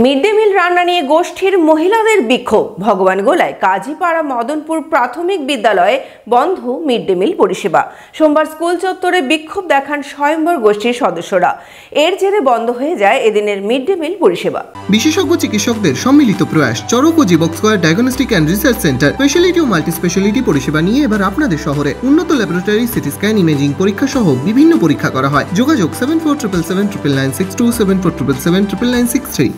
Mid day meal রান্না নিয়ে গোষ্ঠীর মহিলাদের বিক্ষোভ। ভগবানগোলায় কাজীপাড়া মদনপুর প্রাথমিক বিদ্যালয়ে বন্ধ মিড ডে মিল পরিষেবা। সোমবার স্কুল চত্বরে বিক্ষোভ দেখান স্বয়ম্বর গোষ্ঠীর সদস্যরা। এর জেরে বন্ধ হয়ে যায় এদিনের মিড ডে মিল পরিষেবা। বিশেষজ্ঞ চিকিৎসকদের সম্মিলিত প্রয়াস, চরক ও Jivak square diagnostic and research centre speciality ও মাল্টি স্পেশালিটি পরিষেবা নিয়ে এবার আপনাদের শহরে উন্নত ল্যাবরেটরি, সিটি স্ক্যান, ইমেজিং পরীক্ষা সহ বিভিন্ন পরীক্ষা করা হয়। যোগাযোগ 7477799627, 7477799963।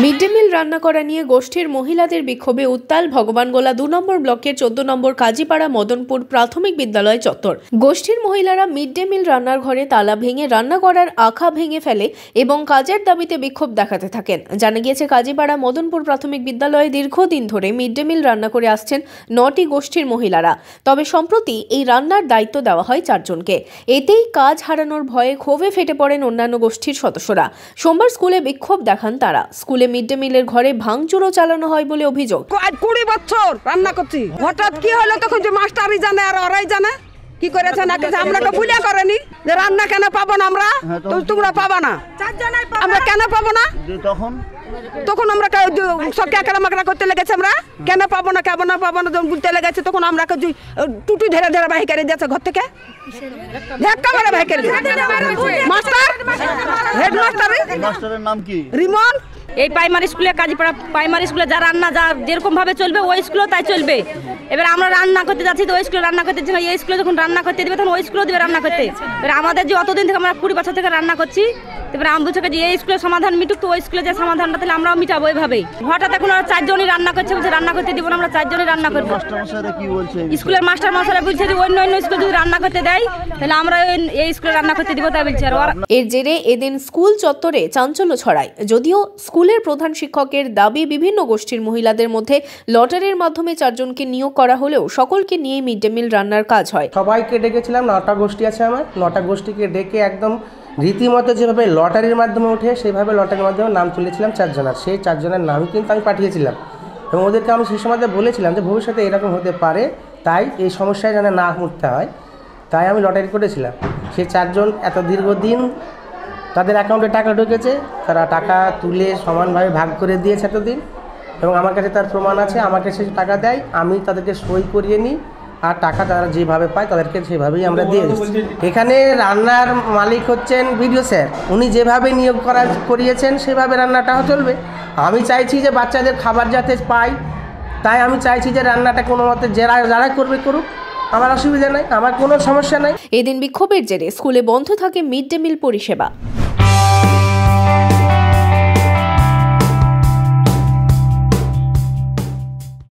মিড ডে মিল রান্না করা নিয়ে গোষ্ঠীর মহিলাদের বিক্ষোভে উত্তাল ভগবানগোলা ২ নম্বর ব্লকের ১৪ নম্বর কাজীপাড়া মদনপুর প্রাথমিক বিদ্যালয় চত্বর। গোষ্ঠীর মহিলারা মিড ডে মিল রান্নার ঘরে তালা ভেঙে রান্না করার আখা ভেঙে ফেলে এবং কাজের দাবিতে বিক্ষোভ দেখাতে থাকেন। জানা গিয়েছে, কাজীপাড়া মদনপুর প্রাথমিক বিদ্যালয়ে দীর্ঘদিন ধরে মিড ডে মিল রান্না করে আসছেন ৯টি গোষ্ঠীর মহিলারা। তবে সম্প্রতি এই রান্নার দায়িত্ব দেওয়া হয় ৪ জনকে। এতেই কাজ হারানোর ভয়ে ক্ষোভে ফেটে পড়েন অন্যান্য গোষ্ঠীর সদস্যরা। সোমবার স্কুলে বিক্ষোভ দেখান তারা। স্কুলে মিড ডে মিলের ঘরে ভাঙচুরও চালানো হয় বলে অভিযোগ। ২০ বছর রান্না করছি, হঠাৎ কি হলো তখন যে মাস্টারই জানে আর ওরাই জানে কি করেছে না করেছে। আমরা তো ভুলিয়া করেনি যে রান্না কেন পাবো না আমরা, তোমরা পাবা না, আমরা কেন পাবো না। তখন আমরা সব ক্যাকড়া করতে লেগেছে, আমরা কেন পাবো না যখন বলতে লেগেছে তখন আমরা টুটি ধরে ধরে বাহি করে দিয়েছে ঘর থেকে, ধাক্কা মারে বাহি করে মাস্টার হেডমাস্টারের নাম কি রিমন। এই প্রাইমারি স্কুলে, কাজীপাড়া প্রাইমারি স্কুলে যা রান্না যা যেরকম ভাবে চলবে ওই স্কুলেও তাই চলবে। এবার আমরা রান্না করতে যাচ্ছি তো ওই স্কুলে রান্না করতে দিচ্ছি না, এই স্কুলে যখন রান্না করতে দেবে তখন ওই স্কুলেও দেবে রান্না করতে। এবার আমাদের যে অতদিন থেকে আমরা ২০ বছর থেকে রান্না করছি, এবার আমি বুঝে যে এই স্কুলের সমাধান মিটুক, তো ওই স্কুলে যে সমাধানটা তাহলে আমরাও মিটাবো ওইভাবেই। হঠাৎ এখন ওরা 4 জনই রান্না করছে, বলছে রান্না করতে দিব না, আমরা 4 জনই রান্না করবো। স্কুলের মাস্টার মশাইরা বলছে যে অন্য স্কুলে যদি রান্না করতে দেয় তাহলে আমরা এই স্কুলে রান্না করতে দিব, তাই বলছে। এর জেরে এদিন স্কুল চত্বরে চাঞ্চল্য ছড়ায়। যদিও স্কুলের প্রধান শিক্ষকের দাবি বিভিন্ন গোষ্ঠীর মহিলাদের মধ্যে লটারির মাধ্যমে 4 জনকে নিয়োগ করা হলেও সকলকে নিয়ে মিড ডে মিল রান্নার কাজ হয়। সবাইকে ডেকেছিলাম, 9টা গোষ্ঠী আছে আমার, 9টা গোষ্ঠীকে ডেকে একদম রীতিমতো যেভাবে লটারির মাধ্যমে ওঠে সেভাবে লটারির মাধ্যমে নাম তুলেছিলাম 4 জনের। সেই 4 জনের নামই কিন্তু আমি পাঠিয়েছিলাম এবং ওদেরকে আমি সেই সময় বলেছিলাম যে ভবিষ্যতে এরকম হতে পারে, তাই এই সমস্যায় যেন না উঠতে হয়, তাই আমি লটারি করেছিলাম। সেই 4 জন এত দীর্ঘদিন তাদের অ্যাকাউন্টে টাকা ঢুকেছে, তারা টাকা তুলে সমানভাবে ভাগ করে দিয়েছে এতদিন এবং আমার কাছে তার প্রমাণ আছে। আমাকে সে টাকা দেয়, আমি তাদেরকে সই করিয়ে নিই আর টাকা তারা যেভাবে পায় তাদেরকে সেভাবেই আমরা দিয়ে দিচ্ছি। এখানে রান্নার মালিক হচ্ছেন বিডিও স্যার, উনি যেভাবে নিয়োগ করিয়েছেন সেভাবে রান্নাটাও চলবে। আমি চাইছি যে বাচ্চাদের খাবার যাতে পাই, তাই আমি চাইছি যে রান্নাটা কোনো মতে যারা করবে করুক, আমার অসুবিধা নাই, আমার কোনো সমস্যা নাই। এদিন বিক্ষোভের জেরে স্কুলে বন্ধ থাকে মিড ডে মিল পরিষেবা।